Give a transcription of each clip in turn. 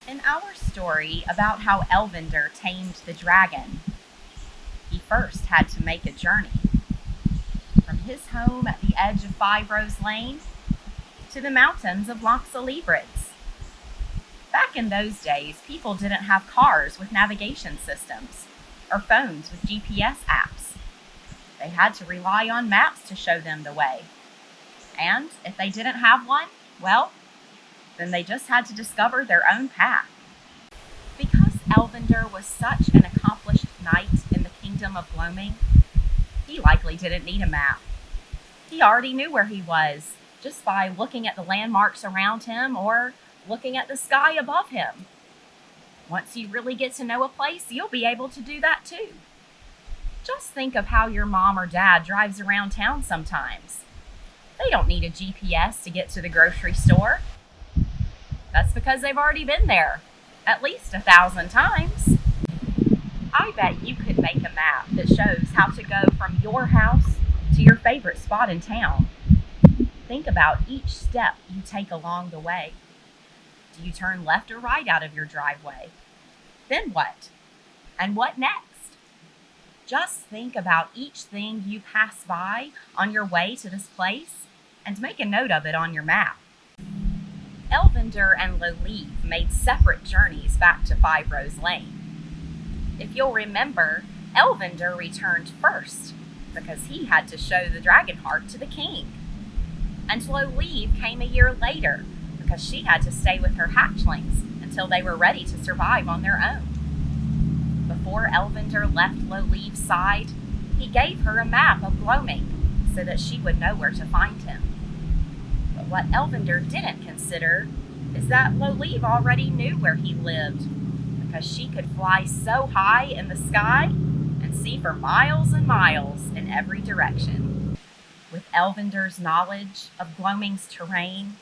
In our story about how Elvinder tamed the dragon, he first had to make a journey from his home at the edge of Five Rose Lane to the mountains of Librids. Back in those days, people didn't have cars with navigation systems or phones with GPS apps. They had to rely on maps to show them the way. And if they didn't have one, well, then they just had to discover their own path. Because Elvinder was such an accomplished knight in the kingdom of Gloaming, he likely didn't need a map. He already knew where he was just by looking at the landmarks around him or looking at the sky above him. Once you really get to know a place, you'll be able to do that too. Just think of how your mom or dad drives around town sometimes. They don't need a GPS to get to the grocery store. That's because they've already been there, at least 1,000 times. I bet you could make a map that shows how to go from your house to your favorite spot in town. Think about each step you take along the way. Do you turn left or right out of your driveway? Then what? And what next? Just think about each thing you pass by on your way to this place and make a note of it on your map. Elvinder and Lolive made separate journeys back to Five Rose Lane. If you'll remember, Elvinder returned first because he had to show the dragon heart to the king. And Lolive came a year later because she had to stay with her hatchlings until they were ready to survive on their own. Before Elvinder left Lolive's side, he gave her a map of Gloaming so that she would know where to find him. But what Elvinder didn't consider is that Lolive already knew where he lived because she could fly so high in the sky and see for miles and miles in every direction. With Elvinder's knowledge of Gloaming's terrain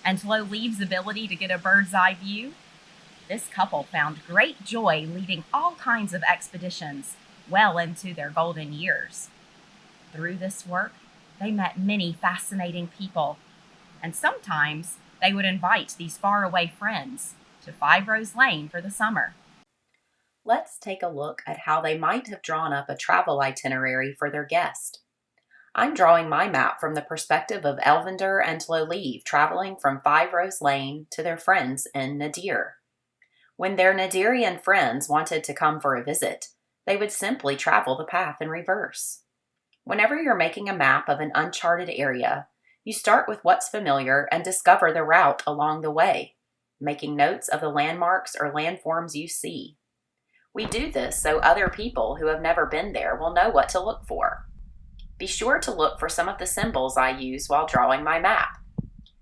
and Lolive's ability to get a bird's eye view, this couple found great joy leading all kinds of expeditions well into their golden years. Through this work, they met many fascinating people, and sometimes they would invite these faraway friends to Five Rose Lane for the summer. Let's take a look at how they might have drawn up a travel itinerary for their guest. I'm drawing my map from the perspective of Elvinder and Lolive traveling from Five Rose Lane to their friends in Nadir. When their Nadirian friends wanted to come for a visit, they would simply travel the path in reverse. Whenever you're making a map of an uncharted area, you start with what's familiar and discover the route along the way, making notes of the landmarks or landforms you see. We do this so other people who have never been there will know what to look for. Be sure to look for some of the symbols I use while drawing my map.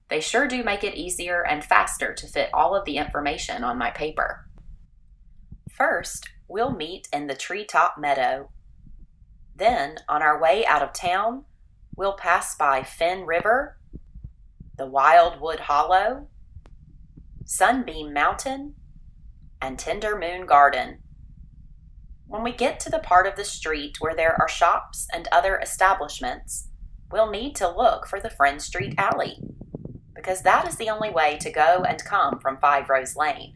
They sure do make it easier and faster to fit all of the information on my paper. First, we'll meet in the treetop meadow. Then, on our way out of town, we'll pass by Fen River, the Wildwood Hollow, Sunbeam Mountain, and Tender Moon Garden. When we get to the part of the street where there are shops and other establishments, we'll need to look for the Friend Street Alley, because that is the only way to go and come from Five Rose Lane.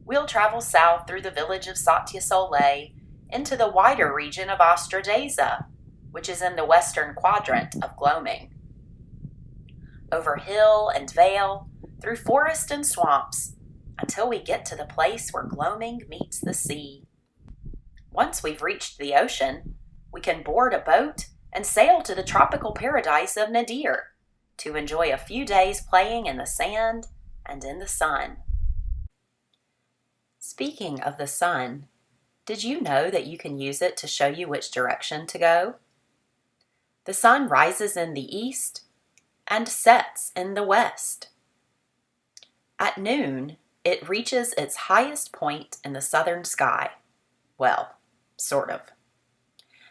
We'll travel south through the village of Satya Soleil into the wider region of Ostradeza, which is in the western quadrant of Gloaming. Over hill and vale, through forest and swamps, until we get to the place where Gloaming meets the sea. Once we've reached the ocean, we can board a boat and sail to the tropical paradise of Nadir to enjoy a few days playing in the sand and in the sun. Speaking of the sun, did you know that you can use it to show you which direction to go? The sun rises in the east and sets in the west. At noon, it reaches its highest point in the southern sky. Well, sort of.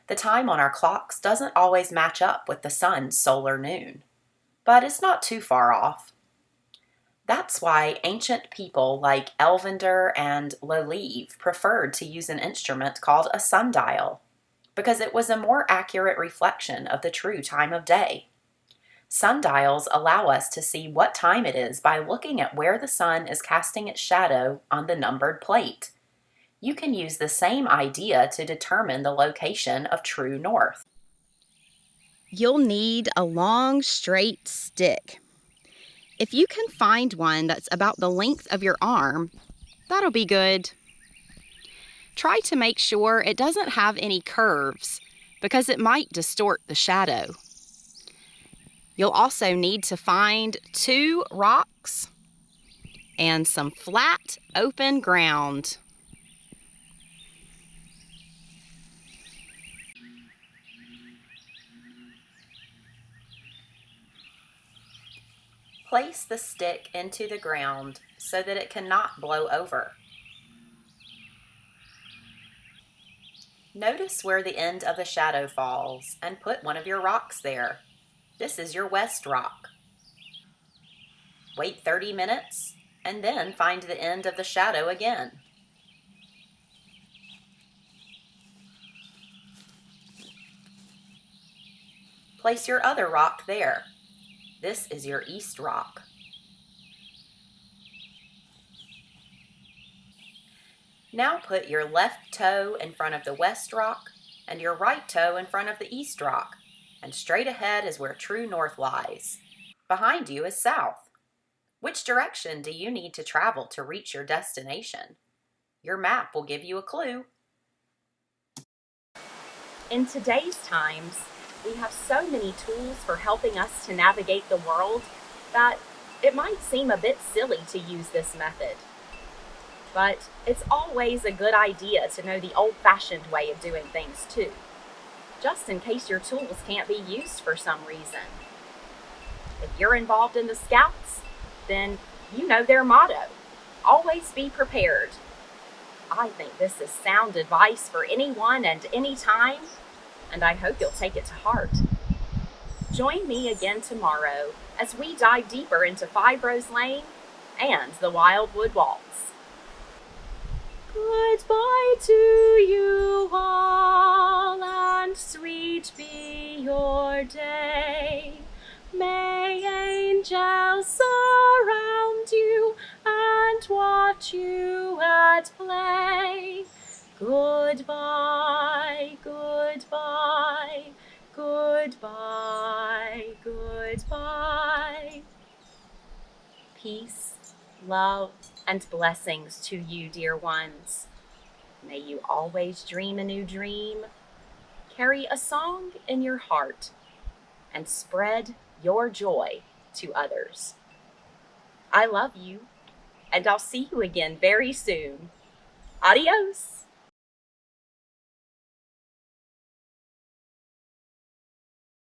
The time on our clocks doesn't always match up with the sun's solar noon, but it's not too far off. That's why ancient people like Elvinder and Lolive preferred to use an instrument called a sundial, because it was a more accurate reflection of the true time of day. Sundials allow us to see what time it is by looking at where the sun is casting its shadow on the numbered plate. You can use the same idea to determine the location of true north. You'll need a long, straight stick. If you can find one that's about the length of your arm, that'll be good. Try to make sure it doesn't have any curves because it might distort the shadow. You'll also need to find 2 rocks and some flat, open ground. Place the stick into the ground so that it cannot blow over. Notice where the end of the shadow falls and put one of your rocks there. This is your west rock. Wait 30 minutes and then find the end of the shadow again. Place your other rock there. This is your east rock. Now put your left toe in front of the west rock and your right toe in front of the east rock, and straight ahead is where true north lies. Behind you is south. Which direction do you need to travel to reach your destination? Your map will give you a clue. In today's times, we have so many tools for helping us to navigate the world that it might seem a bit silly to use this method. But it's always a good idea to know the old-fashioned way of doing things too, just in case your tools can't be used for some reason. If you're involved in the Scouts, then you know their motto, always be prepared. I think this is sound advice for anyone and any time, and I hope you'll take it to heart. Join me again tomorrow as we dive deeper into 5 Rose Lane and the Wildwood Waltz. Goodbye to you all, and sweet be your day. May angels surround you and watch you at play. Goodbye, goodbye, goodbye, goodbye. Peace, love, and blessings to you, dear ones. May you always dream a new dream, carry a song in your heart, and spread your joy to others. I love you, and I'll see you again very soon. Adios!